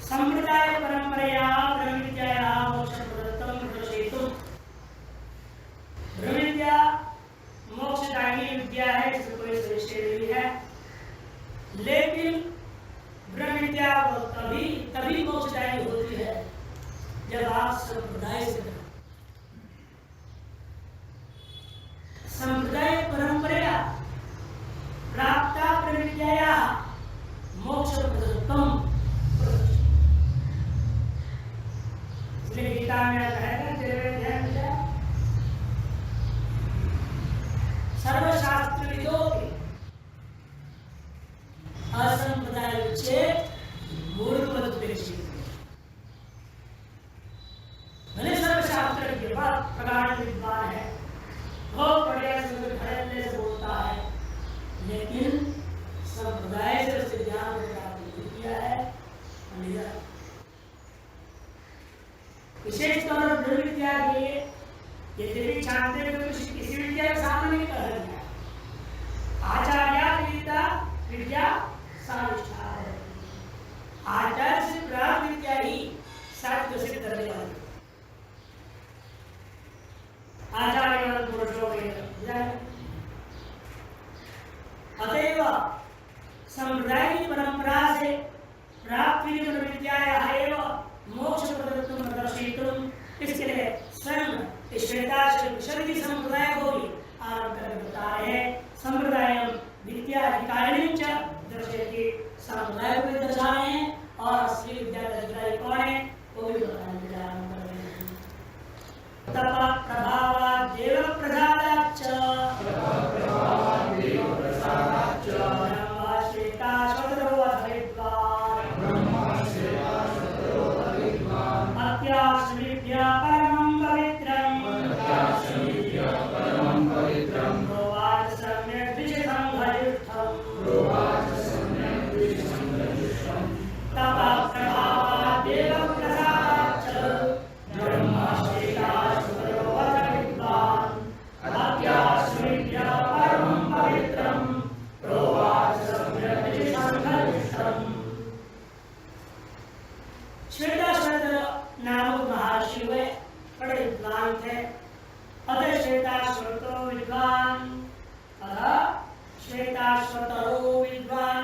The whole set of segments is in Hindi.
संप्रदाय परंपरया ब्रह्म विद्याया मोक्षप्रदत्तम प्रदर्शयितुम। ब्रह्म विद्या मोक्षदायिनी विद्या है, इसमें कोई संशय नहीं है। लेकिन ब्रह्म विद्या तभी मोक्षदायी होती है जब आप संप्रदाय से करें। संप्रदाय परंपरया प्राप्ता ब्रह्म विद्याया मोक्षप्रदत्तम। इसलिए गीता में कहेगा सर्वशास्त्रविदों के असंप्रदाय विच्छेद मूर्खवदुपेक्षित। भले सर्वशास्त्र के बाद प्रगाढ़ विद्वान है, बहुत बढ़िया से बोलता है, लेकिन संप्रदाय से उससे ज्ञान प्राप्त नहीं किया है। विशेष तौर पर ब्रह्म विद्या के लिए यद्यपि छात्र को किसी विद्या के सामने नहीं कहा गया। आचार्य विद्या सानिष्ठा है। आचार्य से प्राप्त विद्या ही शास्त्र से करने वाली। आचार्य पुरुषों अतएव संप्रदाय की परंपरा से प्राप्त विद्याया मोक्ष प्रदत्तम प्रदर्शयितुम। इसके लिए स्वयं श्वेताश्वतर की संप्रदाय को भी आरंभ कर बता रहे हैं। संप्रदाय विद्या अधिकारिणी च दर्शयति, संप्रदाय को भी दर्शा रहे हैं और असली विद्या का अधिकारी कौन है वो भी बताने के लिए आरंभ कर रहे हैं। तप प्रभावात् देव प्रसादाच्च ब्रह्म श्वेताश्वतरो अद्वैत्वान् अत्याश्रमिभ्य परमं पवित्रम् प्रोवाच सम्यक् द्विजसंघयुक्तम्। तपः प्रभावात् देव प्रसादाच्च ब्रह्म श्वेताश्वतरो अद्वैत्वान् अत्याश्रमिभ्य परमं पवित्रम् प्रोवाच सम्यक् द्विजसंघयुक्तम्। श्वेताश्वतर नामक महर्षि हुए, बड़े विद्वान थे। अतः श्वेताश्वतो विद्वान, श्वेताश्वतरो विद्वान।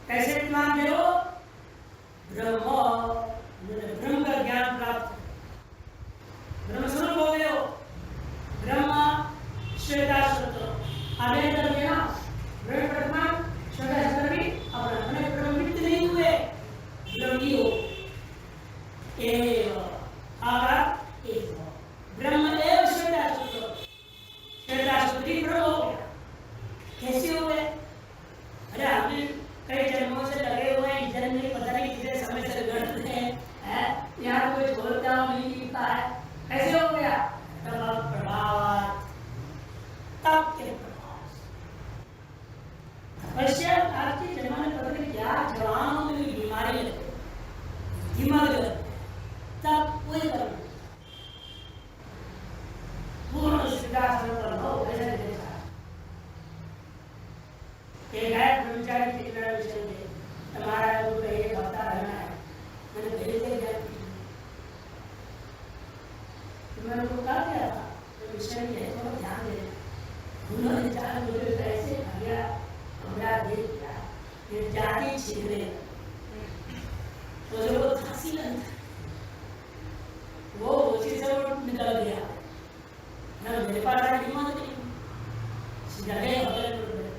कैसे विद्वान थे वो? ब्रह्म का ज्ञान प्राप्त, ब्रह्म स्वरूप हो गए हो। ब्रह्म श्वेताश्वत आगे कर दिया ब्रह्म वर्तमान श्वेताश्वत भी अपना ब्रह्मविद नहीं हुए, ब्रह्मी हो। एव आकार एक ब्रह्म एव श्वेताश्वत, श्वेताश्वत ही ब्रह्म हो गया। कैसे हो गए? अरे हमें कई जन्मों से लगे हुए हैं, जन्म नहीं पता नहीं कितने समय से गढ़ते हैं, यहाँ कोई बोलता नहीं लिखता है, कैसे हो गया? तब प्रभाव, तब के प्रभाव। पश्चात आज के जमाने में पता नहीं क्या जवानों में भी बीमारी लगती है, दिमाग लगता है, तब कोई करना पूर्ण सिद्धांत हो ऐसा देखा। एक है ब्रह्मचारी कितना विषय है, हमारा लोग एक हफ्ता रहना है, मैंने भेज दिया। मैंने उनको कहा क्या था तो विषय में है, थोड़ा ध्यान देना। उन्होंने जान मुझे ऐसे भैया हमरा देख दिया, ये जाति छीने तो जो वो झांसी लग वो उसी से वो निकल गया ना, मेरे पास आ हिम्मत नहीं, सीधा गए होटल में।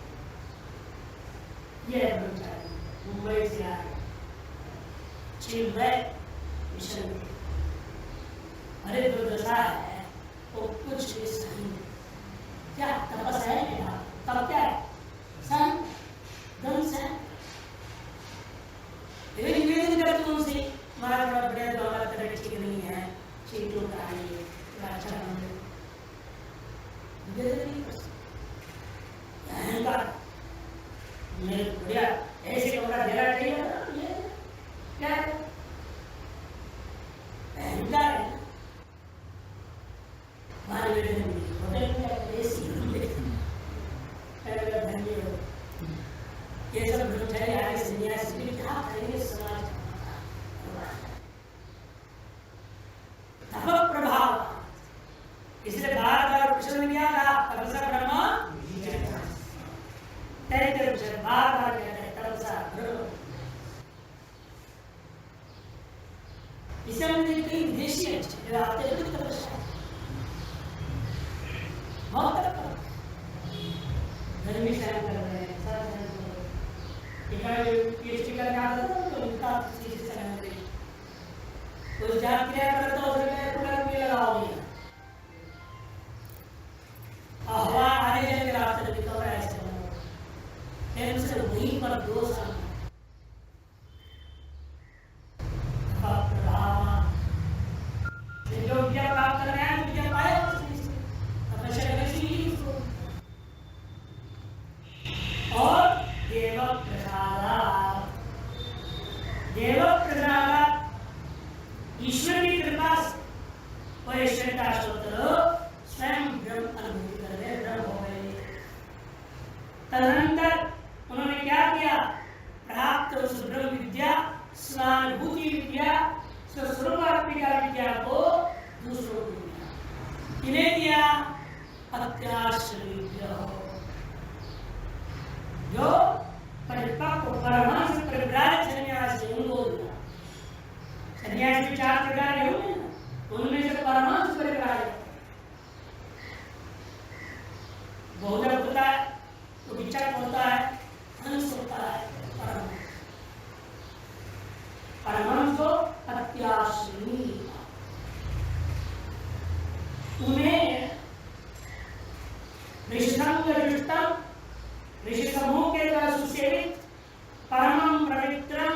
ये ब्रह्मचारी मुंबई से आए, चिन्मय मिशन में। अरे दुर्दशा है वो कुछ भी सही नहीं। क्या तपस्या है क्या? तब क्या है? सन धन से निवेदन करते उनसे, हमारा बड़ा बढ़िया जो हमारा तरह ठीक नहीं है, चीटों का आइए अच्छा निवेदन नहीं कर सकते। अहंकार मेरे बढ़िया ऐसे कमरा देना चाहिए, ये क्या है? अहंकार है। हमारे बेटे ने होटल में ऐसी ये सब ब्रह्मचारी आगे सन्यासी भी क्या करेंगे समाज तप प्रभाव। इसलिए बार बार प्रश्न किया था तपसा ब्रह्म तैतृय बार बार कहते हैं तपसा ब्रह्म। इसे हमने कई विदेशी जो आते हैं कुछ तपस्या बहुत तप गर्मी सहन कर रहे हैं सब सहन कर रहे हैं। पीएचडी करने आता था तो उनका चीज सहन कर रही उस जात क्रिया करता हो उसमें कूलर भी लगाओगे हवा आने जाने के रास्ते में कवर ऐसे फिर उसे वहीं पर 2 साल जो विद्या प्राप्त कर रहे हैं विद्या पाए और देव प्रसाद ईश्वर की कृपा से ईश्वर का स्तोत्र स्वयं ब्रह्म अनुभूति कर रहे ब्रह्म हो गए। तदनंतर उन्होंने क्या किया प्राप्त उस ब्रह्म विद्या स्वानुभूति विद्या स्वस्वरूपात्मिका विद्या को दूसरों को दिया। किन्हें दिया अत्याश्रय जो परिपक्व परमांश परिव्राज सन्यासी उनको दिया। सन्यासी 4 प्रकार के होंगे उनमें से परमांश परिव्राज बहुलक होता है तो विचक होता है हंस होता है परमांश को अत्याश्रयी उन्हें ऋषि समूह के द्वारा सुसेवित परमं पवित्रम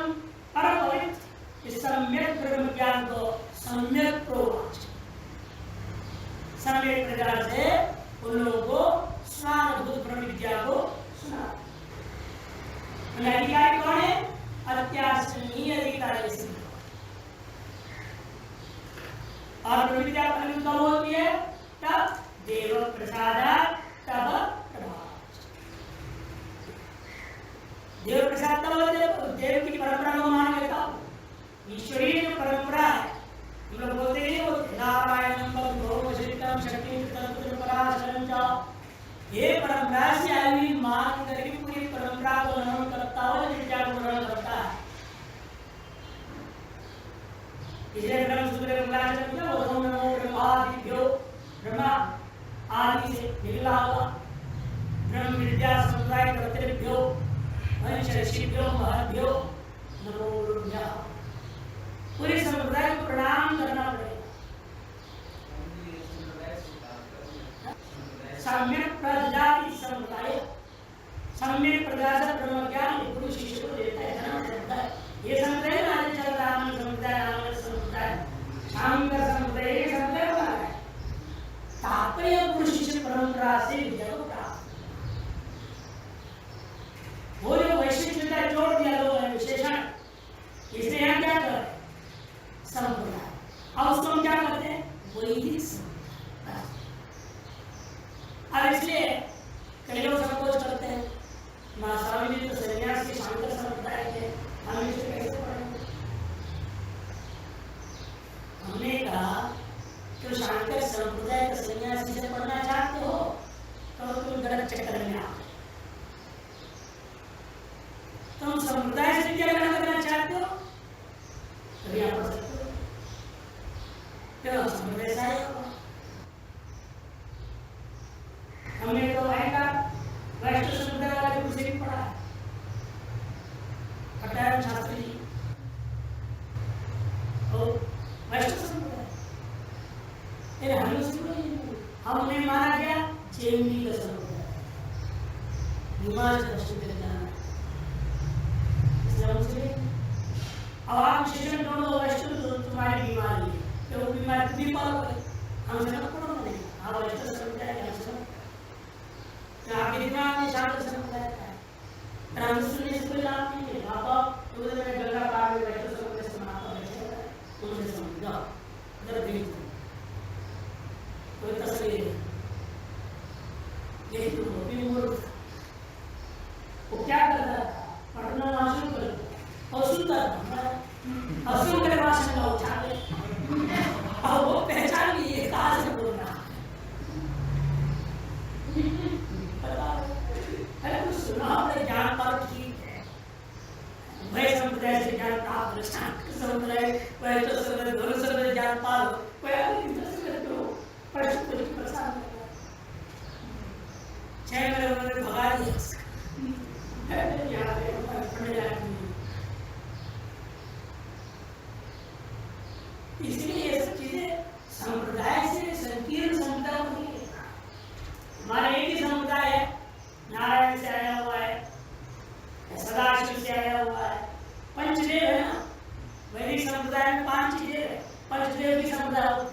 परम पवित्र इस सम्यक ब्रह्म ज्ञान को सम्यक प्रोवाच सम्यक प्रकार से उन लोगों को स्वानुभूत ब्रह्म विद्या को सुना। अधिकारी कौन है अत्याश्रयी अधिकारी और ब्रह्म विद्या कब होती है तब देव प्रसाद तब देव प्रसाद तब देव की परंपरा को मान लेता ईश्वरीय जो परंपरा है हम लोग बोलते हैं नारायणम भगवो शितम शक्ति तंत्र पराशरम च ये परंपरा से आई मान करके पूरी परंपरा को नमन करता हो विद्या को नमन करता है। इसलिए ब्रह्म सूत्र में ओम नमो ब्रह्मादिभ्यो ब्रह्मा आदि से निकला हुआ ब्रह्म विद्या समुदाय कर्तृभ्यो ऋषिभ्यो महभ्यो नमो ब्रह्मा पूरे समुदाय को प्रणाम करना पड़ेगा। सम्यक प्रजाति समुदाय सम्यक प्रजा से ब्रह्म ज्ञान गुरु शिष्य को देता है जन्म देता है। ये समुदाय आज चल रहा है समुदाय आनंद समुदाय शांकर समुदाय ये समुदाय बना है तात्पर्य गुरु शिष्य परंपरा से विद्या को प्राप्त वो जो वैशिष्टता जोड़ दिया लोगों ने विशेषण इसलिए यहाँ क्या कर रहे संप्रदाय अब उसको हम क्या करते हैं वैदिक संप्रदाय। अब इसलिए कई लोग संकोच करते हैं मां स्वामी जी तो सन्यास के शांकर संप्रदाय के हम इसे कैसे पढ़ेंगे। हमने कहा कि शांकर संप्रदाय का सन्यासी से पढ़ना चाहते हो तो तुम गलत चक्कर में आओ। तुम समुदाय से क्या ग्रहण करना चाहते हो तो यहाँ पढ़ सकते हो क्यों समुदाय से आए हो। हमने तो आएगा वैष्णव समुदाय वाले गुरु से भी पढ़ा है कटायन शास्त्री जी और वैष्णव समुदाय फिर हमने माना गया चेमनी का समुदाय हिमाचल दर्शन करना अब आप शिक्षण दोनों वैष्णव तुम्हारी बीमारी है तो वो बीमारी तुम भी पालोगे हमसे ना पढ़ो नहीं आप वैष्णव समुदाय के हमसे आपके दिमाग में शांत समुदाय है हम सुनने से कोई लाभ नहीं है। आप उधर गंगा पार में वैष्णव समुदाय से माता बैठे उनसे समझाओ उधर भेज दो कोई तस्वीर यही तो वो भी मूर्ख वो क्या करता था पढ़ना हंसू मेरे भाषण का उठा ले और वो पहचान लिए कहाँ से बोल रहा है। कुछ सुना हमने ज्ञान प्राप्त की वह संप्रदाय से ज्ञान प्राप्त संप्रदाय वह तो संप्रदाय दोनों संप्रदाय ज्ञान प्राप्त वह प्रसाद 6 महीने उन्होंने भगा दिया इसलिए ये सब चीजें संप्रदाय से संकीर्ण संप्रदाय नहीं है। हमारा एक ही संप्रदाय है, नारायण से आया हुआ है, सदाशिव से आया हुआ है, पंचदेव है ना। वैदिक संप्रदाय में 5 चीजें है, पंचदेव की संप्रदाय होता है।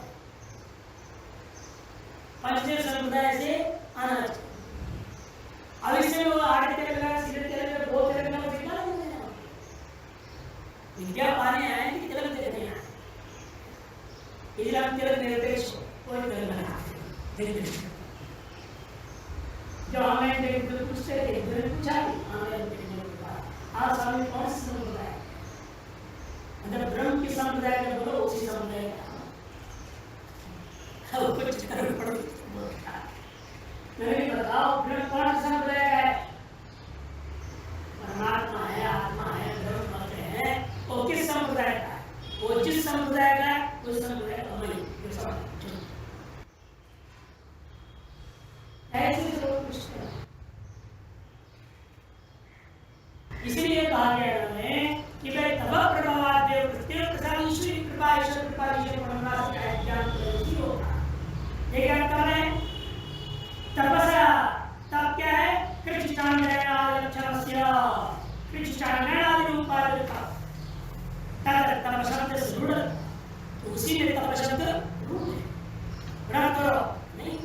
पंचदेव संप्रदाय से आना चाहिए। अब इससे वो आगे तेलंगाना सीधे तेलंगाना बहुत तेलंगाना सीखा नहीं विद्या पाने आए कि तिलक देने आए। इसलिए हम तिलक निरपेक्ष कोई तेलंगाना जो हमें पूछते थे पूछा आज स्वामी कौन सी संप्रदाय मतलब ब्रह्म की संप्रदाय का बोलो उसी संप्रदाय का कुछ करना पड़ेगा। नहीं बताओ ब्रह्म कौन सा संप्रदाय का है? परमात्मा है, आत्मा है, ब्रह्म है, वो किस संप्रदाय का है? वो जिस संप्रदाय का है उस संप्रदाय का हमें ऐसे लोग पूछते हैं। इसलिए कहा गया है कि भाई तब प्रभावाद देव प्रत्येक प्रसाद ईश्वरी कृपा ईश्वर कृपा ईश्वर परमात्मा का ज्ञान प्रयोगी होगा। ये क्या कर रहे हैं? तपस्या तब क्या है? कृष्णांगनादिलक्षणस्य कृष्णांगनादिरूपादिका तद तप शब्द से जुड़ तो उसी में तप शब्द रूप है। व्रत करो नहीं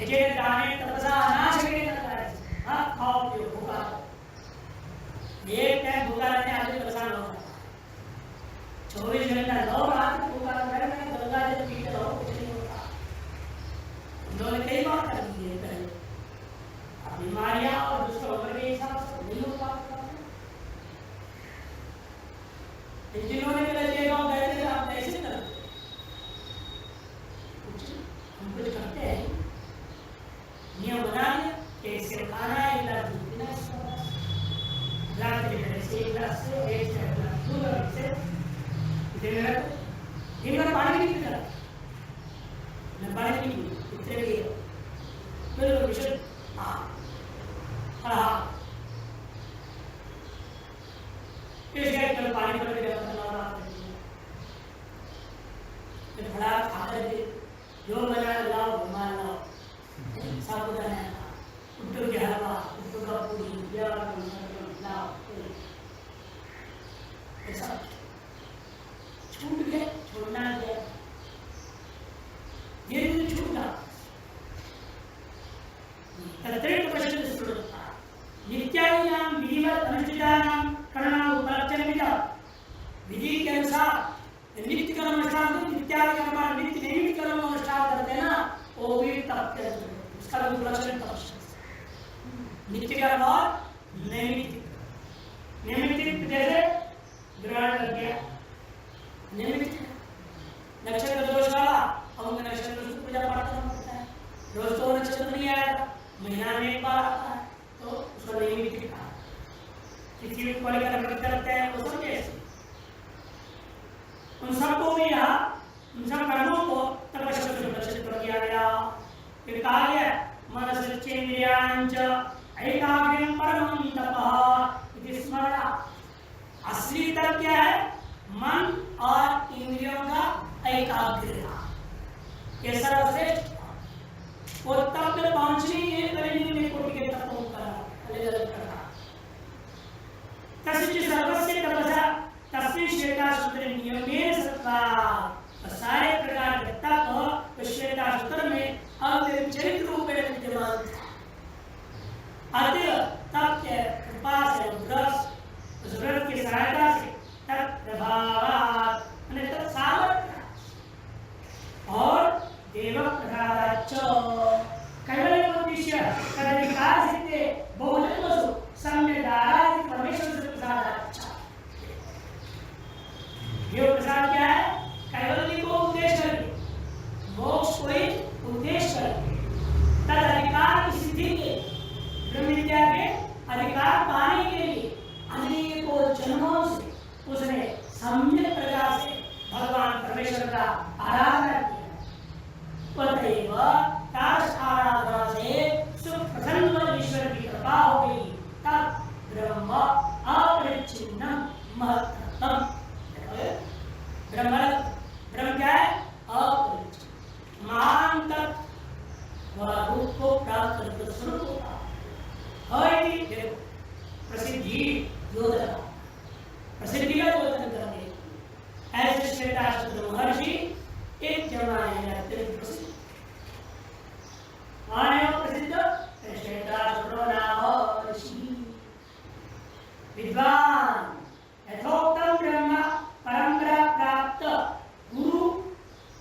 जे जाने तपसा अनाश के करता है। हां खाओ पियो भूखा एक टाइम भूखा रहने आदमी परेशान होता है। 24 घंटा लो रात को भूखा रहने में गंगा जल पीते रहो कुछ नहीं होता। उन्होंने कई बार कर दी है पहले बीमारियां और दूसरे उम्र के हिसाब से नहीं हो पाता। जिन्होंने पहले देखा गए थे आप कैसे करते हम कुछ करते हैं नियम बना लिया कैसे खाना है गिलास दूध पीना रात्रि में से गिलास से एक से गिलास दूध और से दिन भर पानी नहीं पीता न पानी नहीं इतने भी बिल्कुल विशुद्ध कल पानी पड़ गया बड़ा खाकर जो बना लाओ घुमा लाओ सब उट्टू के हलवा उट्टू का पूरी लाओ ऐसा छूट गए छोड़ना गया ये दिन छूटा तत्रेक प्रश्न सुरता नित्यानां विधिवत अनुष्ठितानां कर्मणां उपलक्षणमिदं विधि के अनुसार नित्य कर्म अनुष्ठान तो नित्यादि कर्म नित्य नैमित्तिक कर्म अनुष्ठान करते हैं ना वो भी तप के उसका उपलक्षण तप नित्य कर्म और नैमित्तिक नैमित्तिक जैसे ग्रहण लग गया नैमित्तिक नक्षत्र दोष वाला हम नक्षत्र की पूजा पाठ करना पड़ता है। रोज तो नक्षत्र नहीं आएगा महीना में एक बार आता है तो उसका नैमित्तिक कहा किसी को लेकर व्रत करते हैं वो सब कैसे उन सबको भी यहाँ उन सब कर्मों को तपस्या से प्रदर्शित कर दिया गया। फिर कहा गया मनसश्चेन्द्रियाणं च ऐकाग्र्यं परमं तपः इति स्मरण। असली तप क्या है? मन और इंद्रियों का एकाग्रता ये सर्वश्रेष्ठ वो तप में पहुंचने के करीब में कोटि के तपों का अलग अलग करना तस्य सर्वस्य तपसा तस्मिन् श्वेतासूत्र नियमेन सत्वा सारे प्रकार के तप श्वेतासूत्र में अव्यभिचारित रूप में विद्यमान था। अतः तप के कृपा से उस व्रत की सहायता से तत् प्रभावात् तत् सामर्थ्य और देव प्रसादाच्च कैवल्योद्देश्य तदधिकार सिद्धे बहुजन्मसु सम्यदारादि परमेश्वर से प्रसादाच्च महत्तम। ब्रह्म ब्रह्म क्या है? अपरिचित महान तत्व वह रूप को प्राप्त करके स्वरूप होता है। देखो प्रसिद्धि योजना, प्रसिद्धि का योजन करने ऐसे श्वेताश्वत महर्षि एक जमाने में अत्यंत प्रसिद्ध प्रसिद्ध श्वेताश्वतो नाम ऋषि विद्वान यथोक्तम ब्रह्म परंपरा प्राप्त गुरु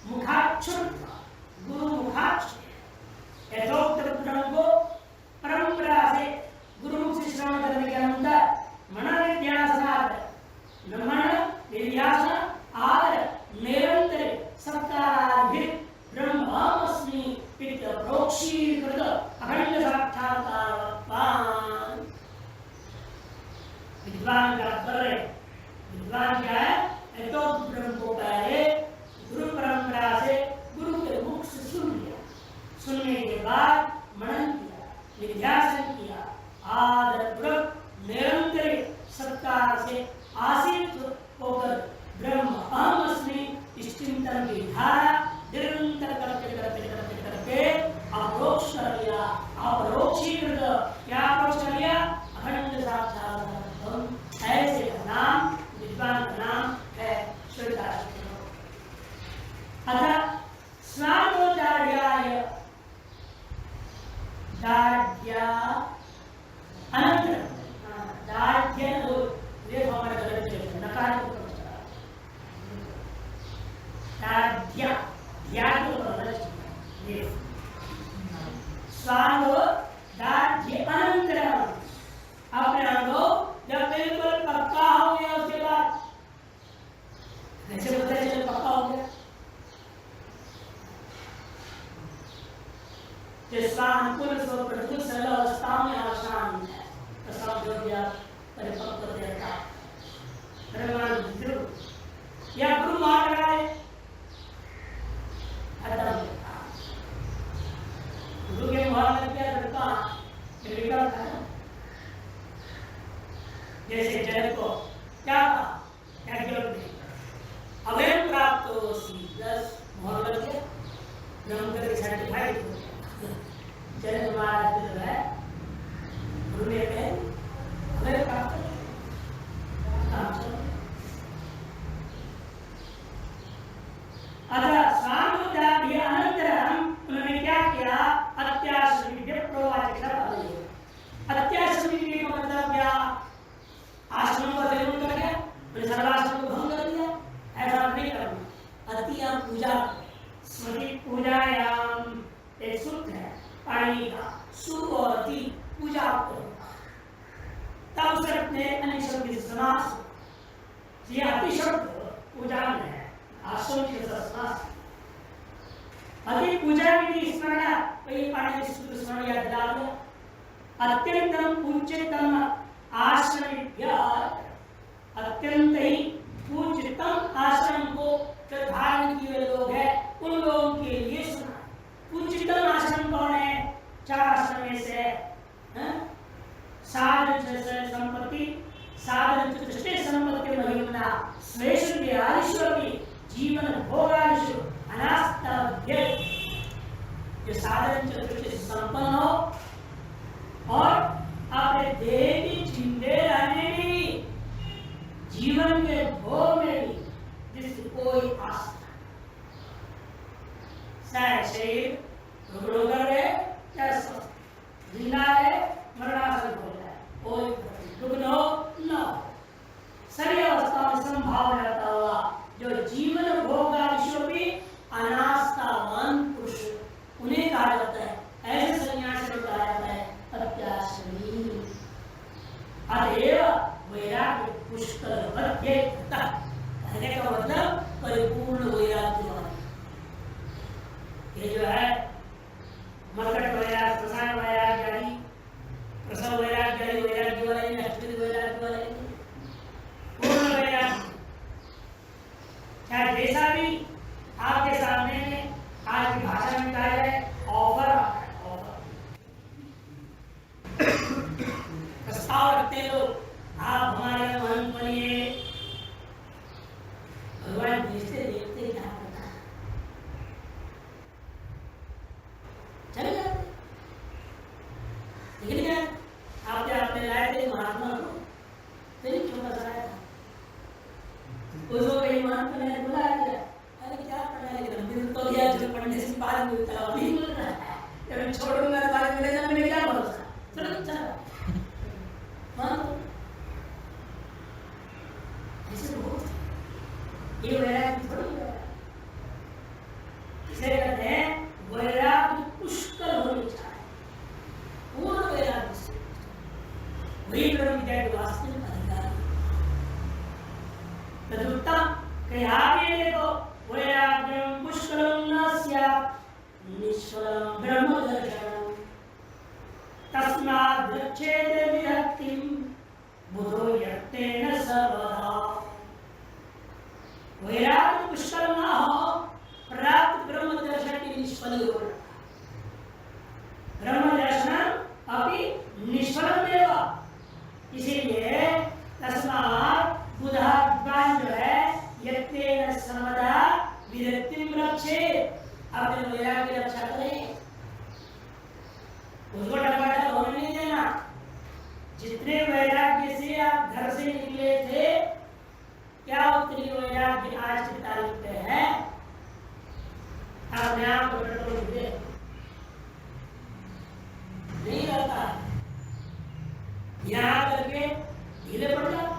मुखाच्छुत यथोक्त ब्रह्म को परंपरा से गुरुमुख से श्रवण करने के अनंतर मनन निध्यासनात् मनन निध्यासन आदर निरंतर सत्काराभिः ब्रह्मास्मि इति प्रोक्षीकृत अखंड साक्षात्कारवान्। विद्वान का कर विद्वान क्या है? यथोक्त ब्रह्म को पहले गुरु परंपरा से गुरु के मुख से सुन लिया, सुनने के बाद मनन किया, निध्यासन किया, आदरपूर्वक निरंतर सत्कार से आसीत होकर ब्रह्म अहम अस्मि इस चिंतन की धारा निरंतर करते करते करते करते अपरोक्ष कर लिया, अपरोक्षीकृत क्या अपरोक्ष कर लिया? अखंड साक्षात्कार। ऐसे का नाम विद्वान का नाम है श्वेताश्वतो। अतः स्वानोदार्याय दार्ढ्या अनंतरम दार्ढ्य ये हमारे गलत है नकार को दार्ढ्य ध्यान को बदल ये स्वानो दार्ढ्य अनंतरम अपने अनुभव जब बिल्कुल पक्का हो गया उसके बाद कैसे पता चले पक्का हो गया? स्वानुकूल स्वप्रतिकूल सरल अवस्था में आसान है तो सब जो भी आप परिपक्व देता या गुरु मान रहा है गुरु के मुहार लग गया लड़का निकल था जैसे जय को क्या क्या अवैध प्राप्त हो प्लस मुहार लग गया ब्रह्म करके सर्टिफाइड हो जय महाराज जो है गुरु ने कहे अवैध प्राप्त अतः स्वानुदार्ढ्य अनंतरम उन्होंने क्या किया? अत्याश्रमी प्रवाचक अत्याश्रमी का मतलब क्या? आश्रम को निर्मूल कर दिया, फिर सर्वाश्रम को भंग कर दिया, ऐसा नहीं करना। अतिया पूजा स्मृति पूजायाम एक सूत्र है पाणी का सु और अति पूजा करो तब शब्द ने अन्य शब्द के समास ये अति शब्द पूजा में है आश्रम के समास अति पूजा विधि स्मरण वही पाणी के सूत्र स्मरण याद दिला दिया। अत्यंतम पूज्यतम आश्रम अत्यंत ही पूज्यतम आश्रम को जो धारण किए लोग हैं उन लोगों के लिए सुना। पूज्यतम आश्रम कौन है? चार आश्रम में से साधन संपत्ति साधन चतुष्टय संपत्ति महिमना श्रेष्ठ आदिश्वरी जीवन भोगादिशु अनास्था जो साधन चतुष्टय संपन्न हो और अपने देह की जिंदे रहने में जीवन के भोग में भी जिसकी कोई आस्था शरीर रुग्ण कर रहे क्या जिंदा है मरणासन हो जाए कोई रुग्ण हो न सभी अवस्था में संभाव रहता हुआ जो जीवन भोगादिशु भी अनास्थावान पुरुष उन्हें कहा जाता है। ऐसे सन्यासी को कहा जाता है अत्याश्रमी। अतएव वैराग्य पुष्कर कहने का मतलब परिपूर्ण वैराग्य वाला। ये जो है मरकट वैराग्य प्रसाद वैराग्य आदि प्रसव वैराग्य आदि वैराग्य वाले अष्टविध वैराग्य वाले पूर्ण वैराग्य चाहे जैसा भी आपके सामने आज की भाषा में कहा जाए ऑफर प्रस्ताव रखते लोग आप हमारे महंत बनिए दर्शाया था। उसको कई महात्मा ने बुलाया गया, अरे क्या पढ़ाया गया, मिल तो गया जो पढ़ने से बाद मिलता है, अभी मिल रहा है, जब छोड़ूंगा तो बाद मिलेगा, मैंने क्या भरोसा, चलो चलो मान ऐसे बहुत ये वैराग्य थोड़ी है। इसे कहते हैं वैराग्य पुष्कल होनी चाहिए, पूर्ण वैराग्य से वही ब्रह्म विद्या के वास्तविक अधिकारी। तदुत्तम कहीं आगे देखो, वैराग्यम पुष्कलम न स्यात् निष्फलम ब्रह्म दर्शनम तस्माद् गच्छेत् विरक्तिं बुधो यत्तेन सर्वदा। वैराग्य पुष्कल न हो, प्राप्त ब्रह्म दर्शन की निष्फल हो, ब्रह्म दर्शन अभी निष्फलमेव। इसीलिए तस्मात् बुधाद्वान जो है यत्तेन सर्वदा विरक्तिं रक्षेत्, अपने वैराग्य की रक्षा करें, उसको टमाटर होने नहीं देना। जितने वैराग्य से आप घर से निकले थे, क्या उतनी वैराग्य आज की तारीख पे है? अपने आप को कंट्रोल दे नहीं रहता, यहाँ करके ढीले पड़ जाओ।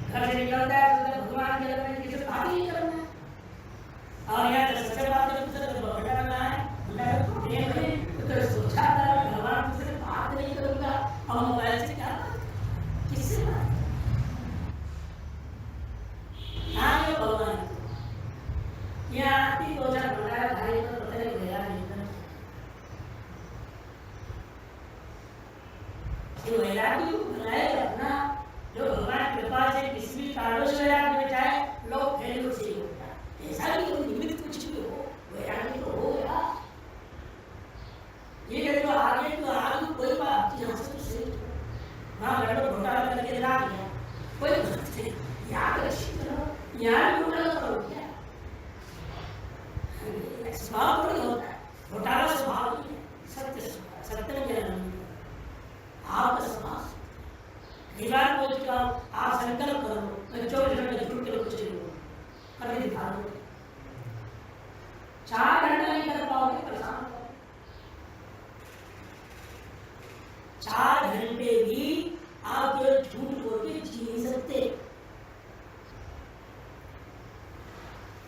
घर से निकलता है तो भगवान के लगने किसी से बात नहीं करना है, और यहाँ तो सच्चा बात करते तो बड़ा करना है, तो सोचा था भगवान से बात नहीं करूंगा, और मोबाइल से क्या किससे बात आगे भगवान यहाँ आती दो चार बनाया भाई तो पता नहीं गया नहीं था। ये वैराग्य बनाए रखना, जो भगवान कृपा से किसी भी कारणों से वैराग्य में जाए, लोग फेल से ही होता है। ऐसा भी कोई निमित्त कुछ भी हो, वैराग्य तो हो गया। ये तो आगे कोई बात यहाँ से तो सही, वहाँ गड़बड़ घोटाला करके ला गया, कोई बात नहीं, याद रखिए, यहाँ घोटाला करो क्या? स्वभाव थोड़ी होता है, घोटाला स्वभाव नहीं है, सत्य में ज्ञान आपका स्वभाव। कई बार बोल चुका हूँ, आप संकल्प करो, मैं 24 घंटे झूठ के कुछ नहीं करके दिखा दो, 4 घंटे नहीं कर पाओगे, परेशान हो, 4 घंटे भी आप केवल झूठ बोल के जी नहीं सकते।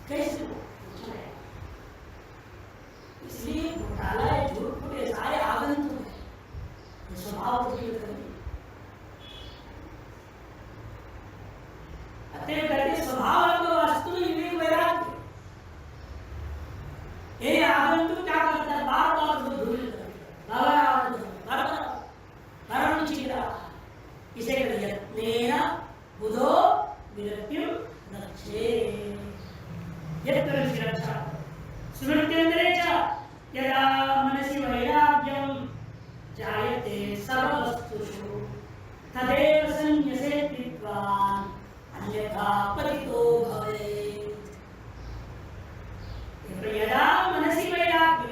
कैसे हो? इसलिए घोटाला झूठ फूटे सारे आगंतुक है, स्वभाव को भी करते अतएव करके स्वभाव आपको वास्तु विवेक वैराग्य। ये आगंतुक क्या करता है, बार बार उसको धूल करता है, बार नीचे गिरा, इसे कहते यत्नेन बुधो विरक्तिं रक्षेत्, यत्र रक्षा स्मृत्यंतरे च यदा मनसि वैराग्यं जायते सर्ववस्तुषु तदेव संन्यसेत् विद्वान् अन्यथा पतितो भवेत्। यदा मनसि वैराग्य,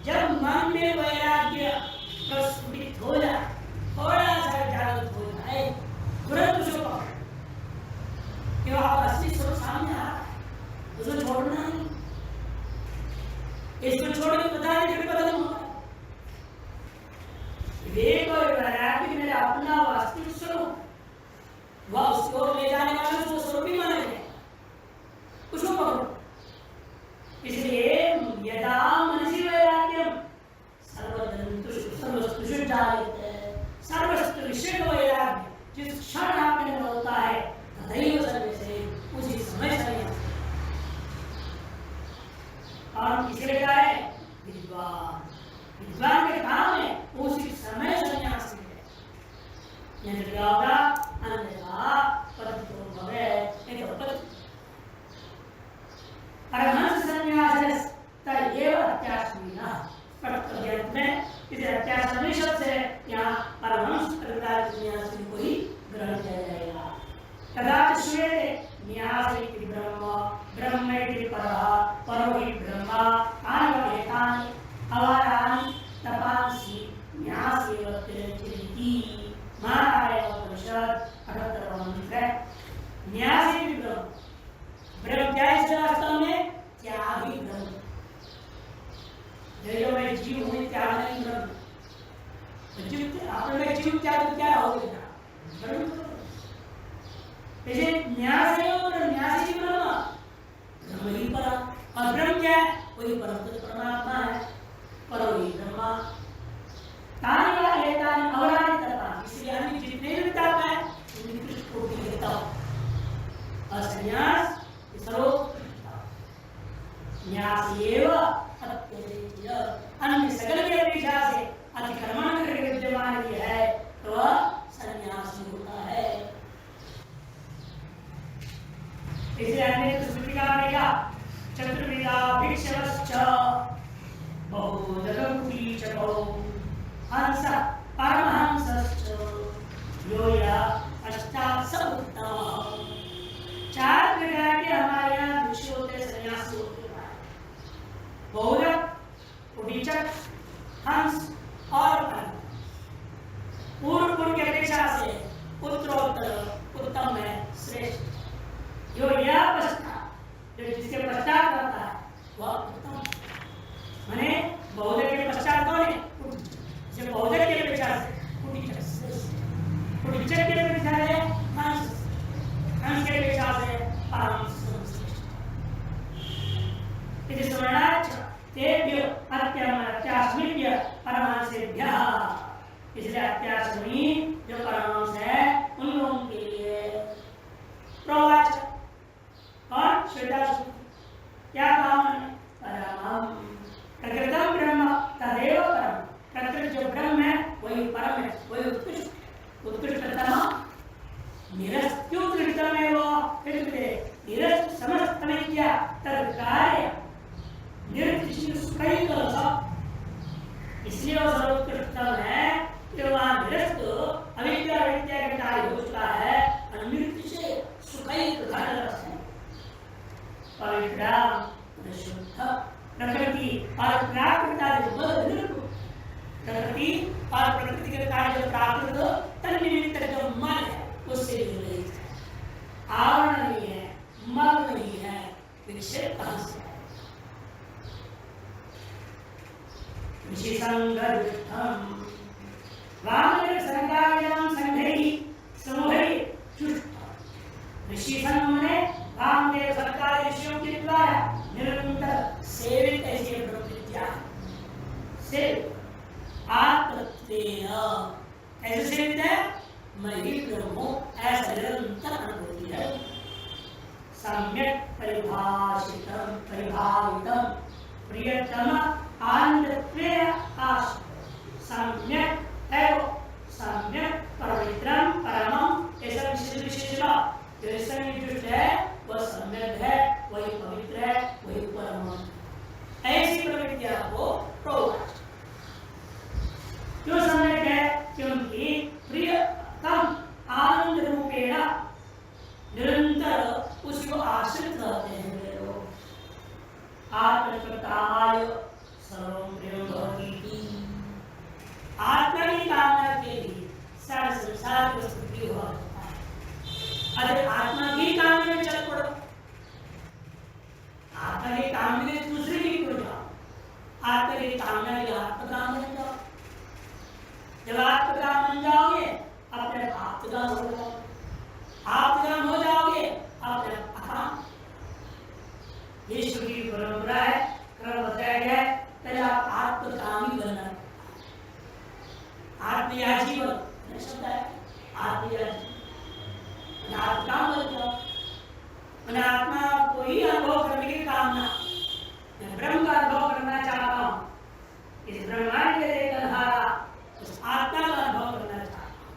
जब मन में वैराग्य प्रस्फुटित हो जाए, थोड़ा सा जागृत हो जाए, तुरंत उसको पकड़, क्यों आप असली स्वरूप सामने आ रहा है, उसको छोड़ना नहीं, इसको छोड़ के पता नहीं फिर पता नहीं होगा। विवेक और वैराग्य मेरा अपना वास्तविक स्वरूप, वह उसको ले जाने वाला उसको स्वरूप ही माना जाए, उसको पकड़ो। इसलिए यदा मनसि वैराग्यम सर्वस्तुषु जायते, सर्वस्तु विषय का वैराग्य जिस क्षण आप में होता है, तदैव सर्वसे, उसी समय संन्यास। और किसके क्या है? विद्वान, विद्वान के काम है उसी समय संन्यास है। यह क्या होगा? अन्यथा पतितो भवेत्, एक पति परमहंस संन्यास तदेव अत्याश्रमीनः, प्रत्येक में इस अत्याश्रमी शब्द से यहाँ परमहंस प्रकार संन्यास को ही ग्रहण किया जाएगा। कदाचित् श्रूयते न्यास इति ब्रह्म, ब्रह्म इति परः, परो हि ब्रह्म, तानि अवारानि तपांसि न्यासेव तिरचिति। महाकायोपनिषद 78वां मंत्र है। न्यासी ब्रह्म, ब्रह्म क्या है वास्तव में? त्यागी ब्रह्म। जो मैं जीव हूँ, त्याग नहीं ब्रह्म। आपने जीव त्याग क्या होगा? जैसे न्यास है और न्यासी ब्रह्म, ब्रह्म ही परा। और ब्रह्म क्या है? वही परमात्मा है, पर वही ब्रह्मा। तानी का लेतानी अवरानी तत्ता, इसलिए हम जितने भी तत्व हैं उनकी कृष्ण कोटि के तत्व। और संन्यास सर्वोत्कृष्ट न्यास एव अत्यधिक अन्य सकल की अपेक्षा से अतिक्रमण करके विद्यमान ये है तो वह संन्यासी होता है। इसे अन्य स्मृति का रहेगा चतुर्विधा भिक्षवश्च बहुजगमुखी च हंस परमहंसश्च यो या अष्टादश उत्तम। चार प्रकार के हमारे यहाँ भिक्षु होते, सन्यासी होते हैं। बहुजग, कुटीचक, हंस और पूर्व पूर्व की अपेक्षा से उत्तरोत्तर उत्तम है, श्रेष्ठ। जो यह पश्चात, जो जिसके पश्चात करता है वह उत्तम। माने बहुजग के पश्चात कौन है? जो बहुजग की अपेक्षा से कुटीचक श्रेष्ठ, कुटीचक की अपेक्षा है हंस, हंस की अपेक्षा से परमहंस श्रेष्ठ। इति स्मरणार्थ तेभ्यो अत्यास्मिभ्य परमहंसेभ्यः, इसलिए अत्यास्मि जो परमहंस है उन लोगों के लिए प्रवचन और श्वेता क्या काम है? परमं प्रकृतम ब्रह्म तदेव परम। प्रकृत जो ब्रह्म है वही परम है, वही उत्कृष्ट, उत्कृष्टतम। निरस्तुत्कृष्टम है वो, निरस्त समस्तमैक्य तद्कार्य इसलिए वो सर्वोत्कृष्टतम है कि वहां निरस्त अविद्या विद्या के कार्य हो चुका है और मृत्यु से सुखई पवित्र शुद्ध प्रकृति और प्राकृत प्रकृति और प्रकृति के कार्य जो प्राकृत तन्निमित्त जो मन है उससे रहित है, आवरण नहीं है, मल नहीं है, विक्षेप कहां से? विशेषंगम वामन संगायम संघई समूहई चुष्ट। विशेषण माने वामदेव सरकार ऋषियों के द्वारा निरंतर सेवित ऐसे ब्रह्म विद्या से आत्मत्वेन कैसे सेवित है? मैं ही ब्रह्म हूं, ऐसा निरंतर अनुभूति है। सम्यक परिभाषितम परिभावितम प्रियतम आनंदत्वेन आश सम्यक एवं सम्यक पवित्रम परमम ऐसा विशेषण जैसा युक्त है वह सम्यक है, वही पवित्र है, वही परम है। ऐसी प्रविद्या को प्रोवाच क्यों सम्यक है? क्योंकि प्रियतम आनंद रूपेण निरंतर उसी को आश्रित रहते हैं लोग। आत्मकामाय सर्वं प्रियं भवति। आत्मा की कामना के लिए सारा संसार को प्रिय हुआ होता है। अरे आत्मा की कामना में चल पड़ो, आत्मा की कामना में दूसरे की पड़ जाओ, आत्मा की कामना के आत्मकाम बन जाओ। जब आत्मकाम बन जाओगे अपने आत्मकाम हो जाओगे, आत्मकाम हो जाओगे अपने अकाम। ये श्रुति परंपरा है, क्रम बताया गया है। पहले आप आत्मकामी बनना, आत्मयाजी बनो, शब्द है आत्मयाजी, आत्मकाम बन जाओ। मैंने आत्मा को ही अनुभव करने की कामना, मैं ब्रह्म का अनुभव करना चाहता हूँ, इस ब्रह्मांड के देखधारा उस आत्मा का अनुभव करना चाहता हूँ।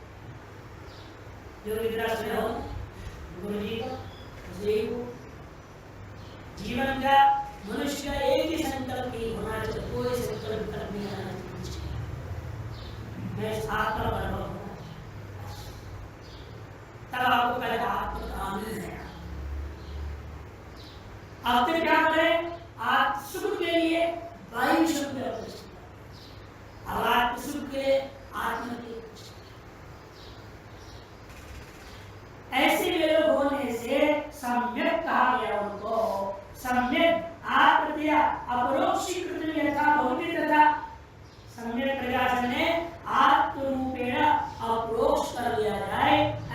जो विद्रास में हो गुरु जी को जीवन का मनुष्य का एक ही संकल्प ही होना चाहिए, कोई संकल्प नहीं आना चाहिए। मैं आत्मा का अनुभव होना चाहिए, तब आपको पहले आत्मकाम है। आप क्या करें? आत्म सुख के लिए वायु शब्द, अब आत्म सुख के लिए आत्मा की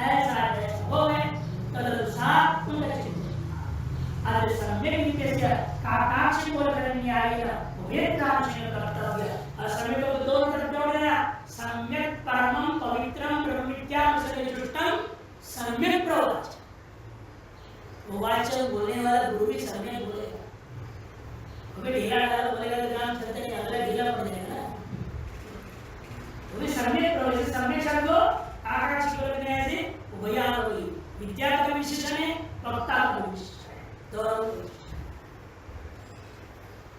ऐसा जैसा हो गए तदनुसार उनका चिंतन। आज सम्यक रीत्या काकाक्षी बोल करण्याय वेदनांशेन कर्तव्य। और सम्यक को दो तरफ जोड़ देना, सम्यक परमं पवित्रं ब्रह्मविद्यां सविष्टं सम्यक प्रवाच। प्रवाच बोलने वाला गुरु भी सम्यक बोलेगा। कभी ढीला डाला बोलेगा तो काम चलते नहीं, अगला ढीला पड़ जाएगा ना। वो भी सम्यक प्रवाच। सम्यक शब्द काकाक्षी बोल करण्याय भैया वही विद्या का विशेषण है, वक्ता का विशेषण है, दोनों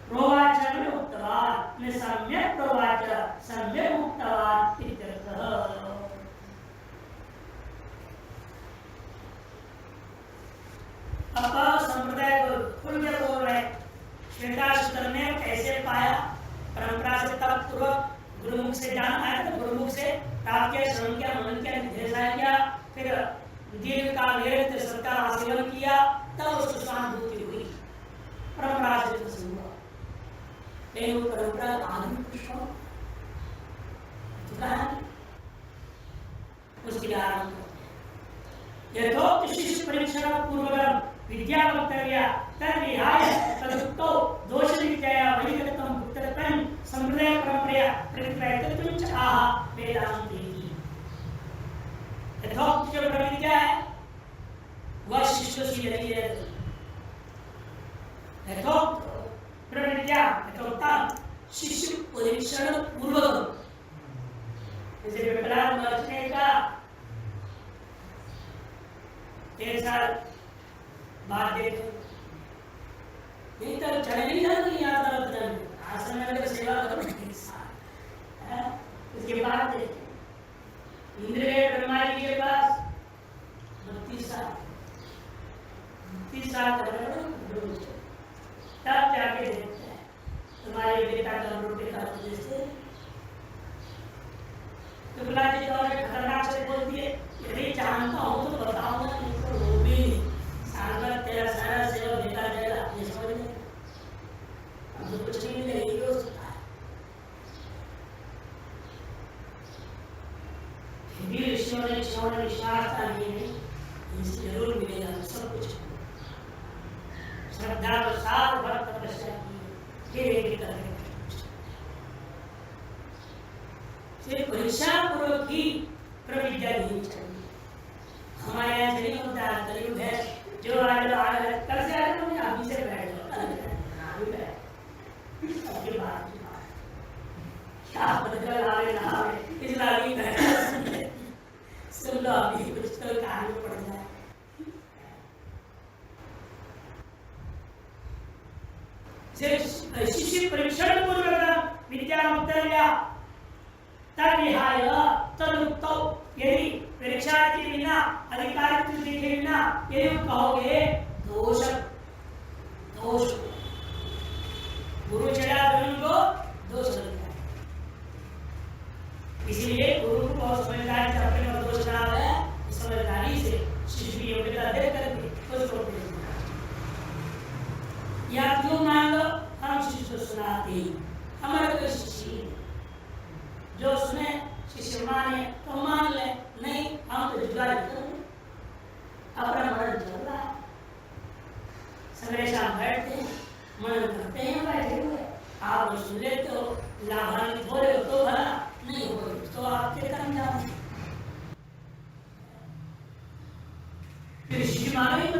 प्रोवाच में उक्तवान ने सम्यक प्रोवाच सम्यक उक्तवान इत्यर्थः। अब संप्रदाय को खुल के बोल रहे श्वेताश्वतर ने कैसे पाया, परंपरा से तब पूर्वक गुरुमुख से जान आया, तो गुरुमुख से प्राप्त किया, श्रवण किया, मनन किया, निधिध्यासन किया, फिर दीर्घ काल वेद सत्कार सेवन किया, तब उसको स्वानुभूति हुई, परंपरा से प्रसन्न हुआ। लेकिन वो परंपरा आदमी पुष्प उसके आरंभ यथोक्त शिष्य परीक्षण पूर्वकम विद्या वक्तव्य तद्विहाय तदुक्तो दोष विद्या वैदिकत्वं गुप्तत्वं संप्रदाय परंपरा प्रतिपादितत्वं च आह वेदांते। यथोक्त जो प्रविद्या है वह शिष्य से यही है। यथोक्त प्रविद्या यथोक्तम शिष्य परीक्षण पूर्वकम, जैसे विकलांग बच्चे का 1 साल बाद देखे नहीं तो चढ़ नहीं जाती याद आश्रम में सेवा करो 1 साल, उसके बाद देखे इंद्र गए ब्रह्मा जी के पास 32 साल 30 साल तब जाके देखते हैं तुम्हारे बेटा का रोटी का जैसे तो बुला जी और खतरनाक से बोल दिए यदि जानता हूँ तो बताओ ना, तो वो भी सागर तेरा सारा सेवा बेकार जाएगा, ये समझ में अब तो कुछ नहीं मिलेगी हो सकता है। फिर भी ऋषियों ने विश्वास था नहीं, जरूर मिलेगा सब कुछ। श्रद्धा के साथ भक्त तपस्या की, फिर एक करके सिर्फ परीक्षा पूर्वक ही प्रविद्या नहीं चाहिए। हमारे यहाँ नहीं होता, कलयुग है जो आज कल से आए तो अभी से बैठ जाओ, अभी बैठ अभी बात क्या बदल आवे ना आवे इस लागी बैठ सुन लो, अभी कुछ तो काम पड़ जाए। शिष्य परीक्षण पूर्वक विद्या वक्तव्य तद्विहाय तदुक्तो, यदि परीक्षा के बिना अधिकारित्व देखे बिना यदि कहोगे दोष दोष गुरु चढ़ा गुरु को दोष लगता है। इसलिए गुरु को बहुत समझदारी से अपने में दोष ना है, समझदारी से शिष्य की योग्यता दे करके उसको या क्यों मान लो हम शिष्य को सुनाते हमारे कोई शिष्य जो सुने शिष्य माने तो मान ले, नहीं हम तो जुगाड़ करेंगे, अपना मनन चल रहा है, सवेरे शाम बैठते हैं मनन करते हैं, बैठे हुए आप सुन लेते हो, लाभान्वित हो रहे हो तो भला, नहीं हो रहे तो आपके कर्म जाओ। फिर शिष्य माने तो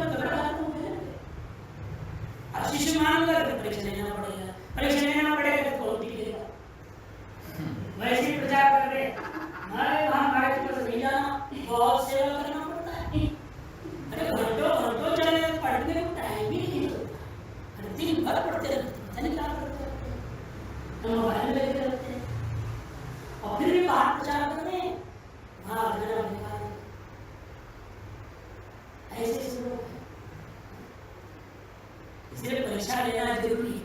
शिष्य मान कर परीक्षा लेना पड़ेगा, परीक्षा लेना पड़ेगा तो कौन टिकेगा। वैसे प्रचार कर रहे हमारे वहाँ हमारे पास नहीं जाना, बहुत सेवा करना पड़ता है। अरे घंटों घंटों चले पढ़ने को टाइम भी नहीं होता, अरे दिन भर पढ़ते रहते हैं, क्या करते रहते हैं, मोबाइल में लगे रहते हैं और फिर भी बाहर प्रचार कर रहे हैं, वहाँ ऐसे लोग हैं। इसलिए परीक्षा लेना जरूरी है।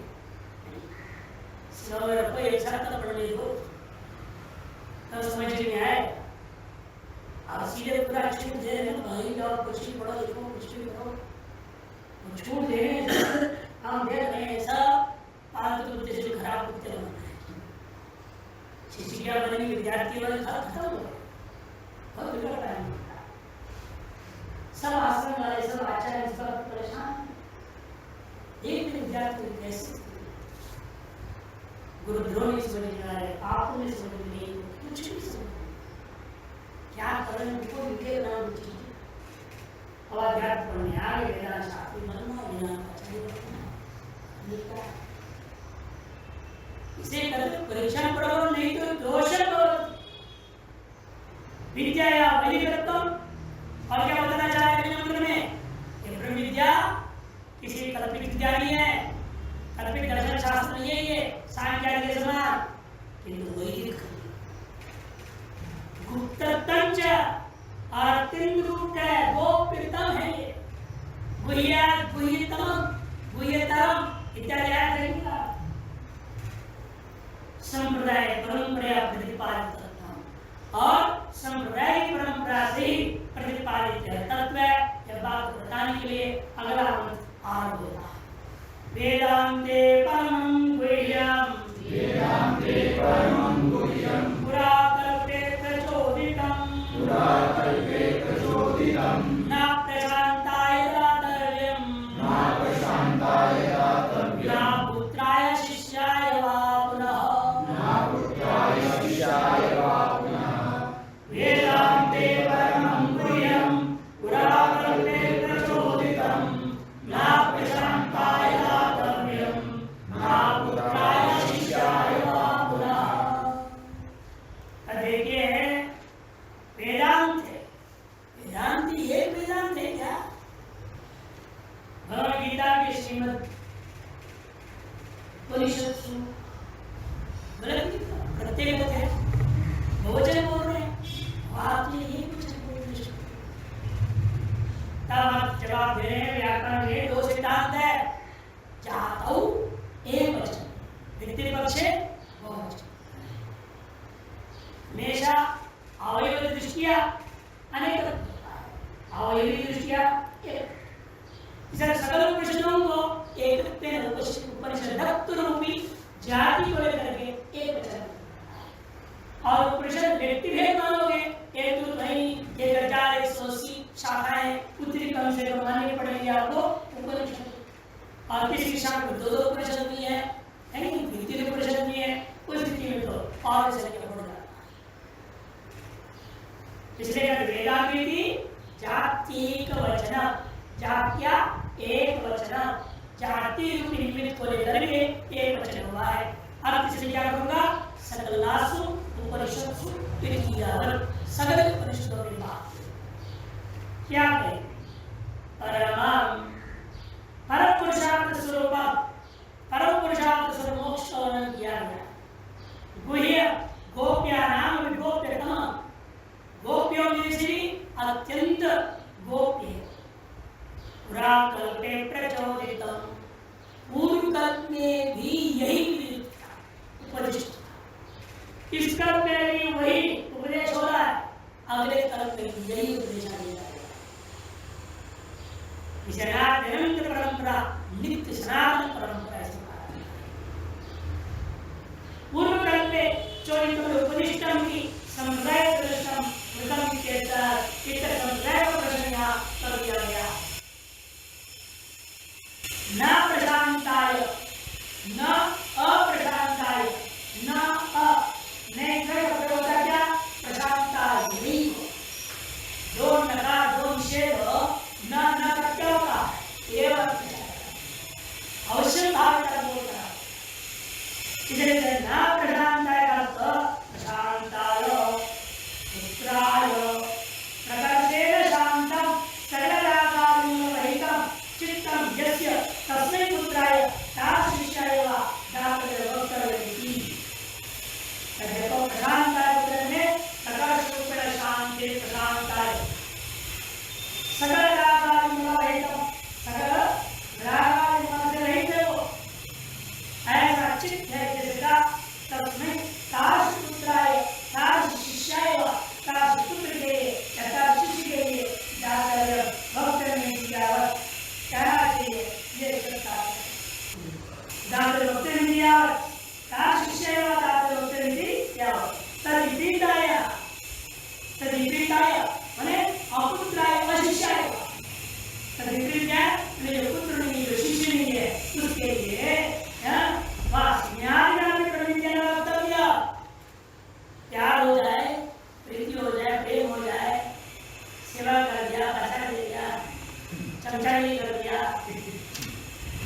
कोई एक साथ तो पढ़ने दो तब समझ में आए। आप सीधे पूरा छूट दे रहे हैं, भाई जाओ कुछ भी पढ़ो लिखो कुछ भी करो, छूट दे रहे हैं, हम देख रहे हैं सब फालतू कुत्ते से खराब कुत्ते बन रहे हैं। शिक्षिका बनेंगे विद्यार्थी वाले खत्म हो गए, बहुत बिगड़ रहा है। सब आचार्य इस बात पर परेशान, एक विद्यार्थी कैसे गुरु द्रोण नहीं समझ में आ रहे, आप नहीं समझ में नहीं, कुछ भी समझ क्या करें उनको लिखे नाम चीज अब अध्यात्म पढ़ने आ गए, वेदांत शास्त्री बनना, वेदांत आचार्य बनना, इसे करते परीक्षा पढ़ो नहीं तो दोषण करो। विद्या या वैदिकत्व और क्या बताना चाह रहे हैं मंत्र में, ये ब्रह्म विद्या किसी कल्पित विद्या नहीं है, कल्पित दर्शन शास्त्र नहीं है, ये सांख्य के समान, किंतु वैदिक गुप्ततम च अत्यंत गुप्त है, गोप्यतम है, ये गुह्य गुह्यतम गुह्यतरम इत्यादि रहेगा। संप्रदाय परंपरा प्रतिपादित तत्व और संप्रदाय की परंपरा से ही प्रतिपादित तत्व है, यह बात बताने के लिए अगला मंत्र आरंभ होता है। वेदांते परमं गुह्यं, वेदांते परमं गुह्यं, पुराकल्पे प्रचोदितं, पुराकल्पे प्रचोदितं, न प्रशान्ताय दातव्यं, न प्रशान्ताय दातव्यं, न पुत्राय शिष्याय वा पुनः, न पुत्राय शिष्याय वा पुनः। वेदांते परमं गुह्यं, पुराकल्पे प्रचोदितं, न प्रशान्ताय दातव्यं, न पुत्राय शिष्याय वा पुनः। देखिए वेदांत है, वेदांत ये वेदांत है क्या? भगवद गीता के श्रीमद् उपनिषद प्रत्येक है बहुवचन बोल रहे हैं, आप ये वचन बोल रहे हैं, तब आप जवाब दे रहे हैं व्याकरण में दो सिद्धांत है, जातौ एक वचन, द्वितीय पक्षे बहुवचन, हमेशा अवयव दृष्टिया अनेक, अवयवी दृष्टिया एक, सकल उपनिषदों को एक उपनिषद रूपी जाति को लेकर के एक वचन, और उपनिषद व्यक्ति भेद मानोगे एक तो नहीं, ये 1180 शाखाएं, उत्तरी कम से कम माननी पड़ेगी आपको उपनिषद, और किसी शाखा में दो उपनिषद भी है, नहीं द्वितीय उपनिषद भी है, उस स्थिति में तो और चलिए बढ़ जाता है। इसलिए वेदांती जात्येक वचन, जात्या एक वचन, जाति रूपी निमित्त को लेकर के एक वचन हुआ है। अब इसलिए क्या करूंगा, सकलासु उपनिषत्सु तृतीयावर, सगल उपनिषदों के बाद क्या है, परमं परम पुरुषार्थ स्वरूप, परम पुरुषार्थ स्वरूप मोक्ष का वर्णन किया गया। गुह्य गोप्या नाम विगोप्यतम, गोप्यों में से अत्यंत गोप्य, पुराकल्पे प्रचोदितं, पूर्व कल्प में भी यही उपदिष्ट, इस कल्प में भी वही उपदेश हो रहा है, अगले कल्प में भी यही उपदेश आएगा। निरंतर परंपरा, नित्य सनातन परंपरा से पूर्व कल्प में चोरितम उपदिष्टम की संप्रदाय दृष्टम मृतम के तहत इस संप्रदाय को प्रश्न यहाँ कर दिया गया। न प्रशांताय, न अप्रशांताय, न नहीं होता क्या, प्रशांताय नहीं हो, दो नकार दो निषेध, न का क्या होता है, अवश्य भाव का बोलता है, इसलिए न प्रशांताय का अर्थ प्रशांताय पुत्राय प्रकर्षेण शांतम सकलाकारिणो रहितम चित्तम यस्य तस्मै पुत्राय तास शिष्याय वा दातव्य वक्तव्यमिति। देखो प्रशांताय पुत्र में प्रकाश रूपेण शांति प्रशांताय, सकलाकारिणो रहितम, सकल रागादि से रहित है वो, ऐसा चित्त है जिसका तस्मै संचय नहीं कर दिया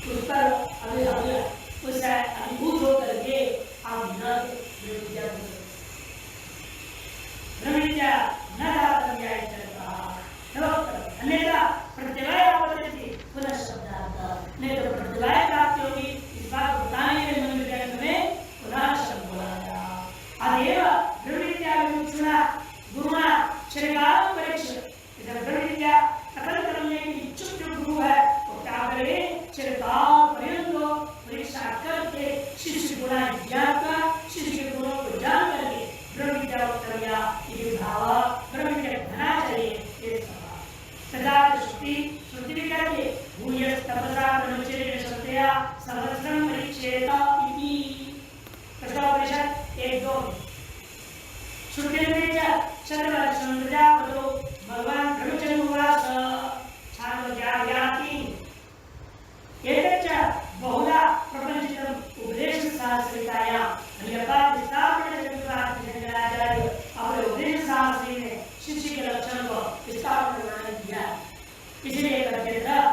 उस पर अभी उससे अभिभूत होकर के आप न विद्या ब्रह्मविद्या न दातव्या अन्यथा प्रतिभा आपत्ति पुनः शब्दार्थ नहीं तो प्रतिभा प्राप्ति होगी इस बात को बताने के मन में पुनः शब्द बोला गया अतएव ब्रह्मविद्या विमुक्षुणा गुरुणा शरीरात्म परीक्षा इधर ब्रह्मविद्या कथन करने की इच्छुक जो गुरु है वो क्या करे शरीरात्म पर्यंत परीक्षा करके शिष्य गुणा ज्ञान का शिष्य के गुणों को जान करके ब्रह्मविद्या उत्तर गया ये भाव ब्रह्मविद्या घना चाहिए सदा श्रुति श्रुति भी करके भूय तपसा ब्रह्मचर्य सत्या सहस्रम परीक्षेता इति कठोपनिषद 1-2 श्रुति में चंद्रवर्षं प्रजापतो भगवान ब्रह्मचर्य उवाच छान्दोग्यायाति एतच्च बहुधा प्रपंचितम् उपदेशशास्त्रिकाया अन्यपादिष्टापनचन्द्राचार्य अपने उपदेशशास्त्री ने शिष्य के लक्षण को विस्तार में वर्णन किया इसलिए कहते हैं